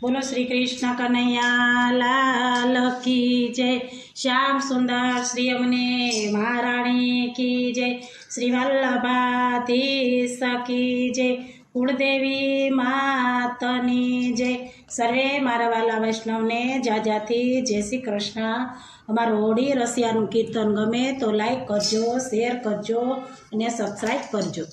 बोलो श्री कृष्ण कन्हैया लाल की जय। श्याम सुंदर श्री यमुने महाराणी की जय। श्री वल्लभाधीश की जय। कुलदेवी मातनी जय। सर्वे मारा वाला वैष्णव ने जाजाथी जय श्री कृष्ण। अमारू होड़ी रसियानु कीर्तन गमे तो लाइक करजो, शेर करजो अने सब्सक्राइब करजो।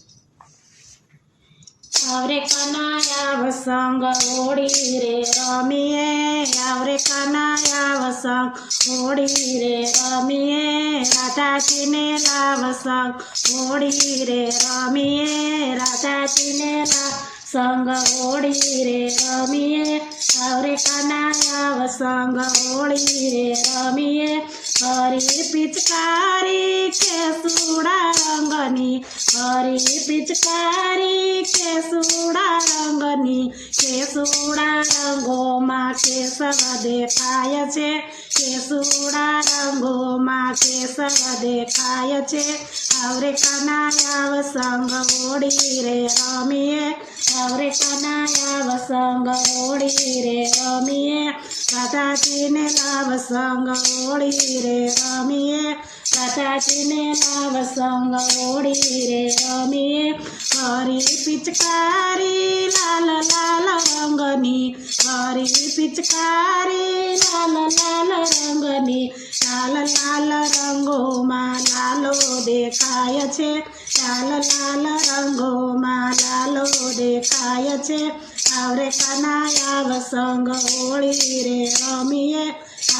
आवरे कनाया वसंग होड़ी रे रमीए, आवरे कनाया वसंग होड़ी रे रमीए, राधा जी ने लावसंग होड़ी रे रमीए, राधा जी ने ला संग होड़ी रे रमीए, आवरे कनाया वसंग होड़ी रे रमीए, हरी पिचकारी के सूड़ा रंगनी, हरी पिचकारी के सूड़ा रंगनी, के सूड़ा रंगो माँ के सब देखाय छे, के सूड़ा रंगो माँ के सब देखाय छे, आवरे कनाया वसंग होड़ी रे रमीए, आवरे कनाया वसंग होड़ी रे रमीए, राधा जी ने लावसंग होड़ी रे रमीए, राधा जी ने लावसंग होड़ी रे रमीए, हरी पिचकारी लाल लाल रंगनी, हरी पिचकारी लाल लाल रंगनी, लाल लाल रंगो माँ लालो देखाय छे, लाल लाल रंगो माँ लालो देखाय छे, आवरे कनाया वसंग होड़ी रे रमीए,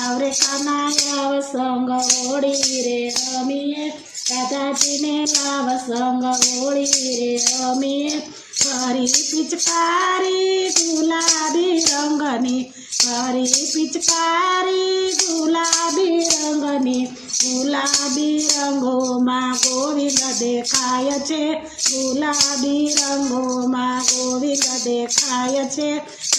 आवरे कनाया वसंग होड़ी रे रमीए, राधा जी ने लावसंग होड़ी रे रमीए, हरी पिचकारी गुलाबी रंगनी, हरी पिचकारी गुलाबी रंगनी, गुलाबी रंगो माँ गोविंद देखाय छे, गुलाबी रंगो माँ गोविंद देखाय छे,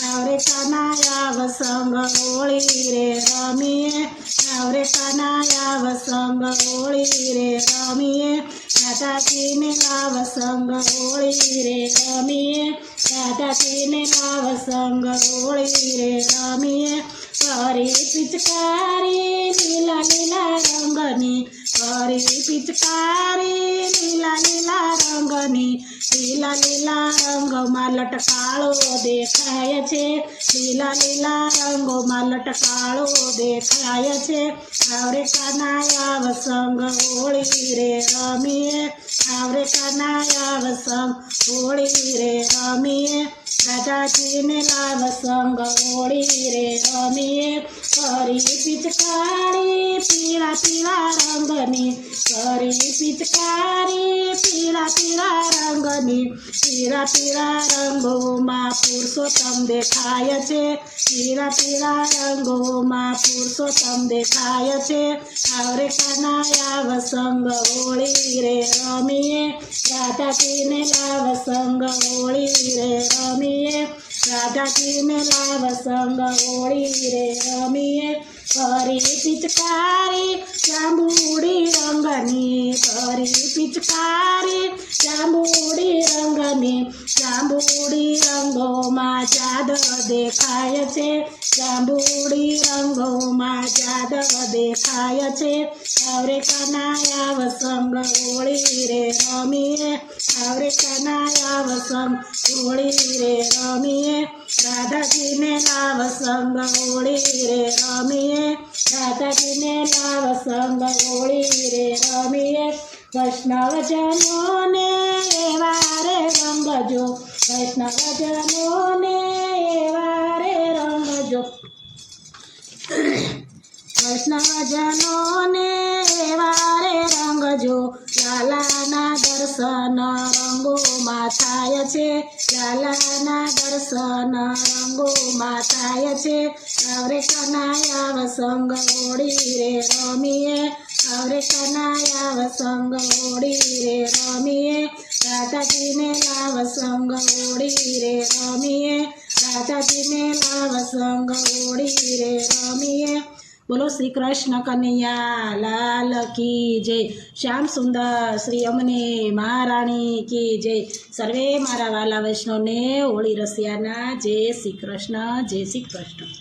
आवरे कनाया वसंग होड़ी रे रमीए, आवरे कनाया वसंग होड़ी रे रमीए, राधा जी ने लावसंग होड़ी रे रमीए, राधा जी ने लावसंग होड़ी रे रमीए, हरी पिचकारी लीला लीला रंगनी, हरी पिचकारी लीला लीला रंगनी, लीला लीला रंग मां लटकाळो देखाय छे, लीला लीला रंगो मां लटकाळो देखाय छे, आवरे कनाया वसंग होड़ी रे रमीए, आवरे कनाया वसंग होड़ी रे रमीए, राधा जी ने लावसंग होड़ी रे रमीए, हरी पिचकारी पीला पीला रंगनी, हरी पिचकारी पीला पीला रंगनी, पीला पीला रंगो माँ पुरुषोत्तम देखाय छे, पीला पीला रंगो माँ पुरुषोत्तम देखाय छे, आवरे कनाया वसंग होड़ी रे रमीए, राधा जी ने लावसंग होड़ी रे रमीए, राधा जी ने लावसंग होड़ी रे रमीए, हरी पिचकारी जांबूड़ी रंगनी, हरी पिचकारी जांबूड़ी रंगनी, जांबूड़ी रंगो माँ जादव देखाय छे, जांबूड़ी रंगो माँ जादव देखाय छे, आवरे कनाया वसंग होड़ी रे रमीए, आवरे कनाया वसंग होड़ी रे रमीए, राधा जी ने लावसंग होड़ी रे रमीए, राधा जी ने लावसंग होड़ी रे रमीए, वैष्णव जनों ने एवा रे रंगजो, वैष्णव जनों ने एवा रे रंगजो, वैष्णव जनों ने एवा रे रंगजो, लालाना दर्शन रंगो माँ थाय छे, लालाना दर्शन रंगो माँ थाय छे, आवरे कनाया वसंग होड़ी रे रमीए, आवरे कनाया वसंग होड़ी रे रमीए, राधा जी ने लावसंग होड़ी रे रमीए, राधा जी ने लावसंग होड़ी रे रमीए, બોલો શ્રી કૃષ્ણ કનૈયા લાલ કી જય. શ્યામ સુંદર શ્રી અમને મહારાણી કી જય. સર્વે મારા વાલા વૈષ્ણવને હોળી રસિયાના જય શ્રી કૃષ્ણ, જય શ્રી કૃષ્ણ.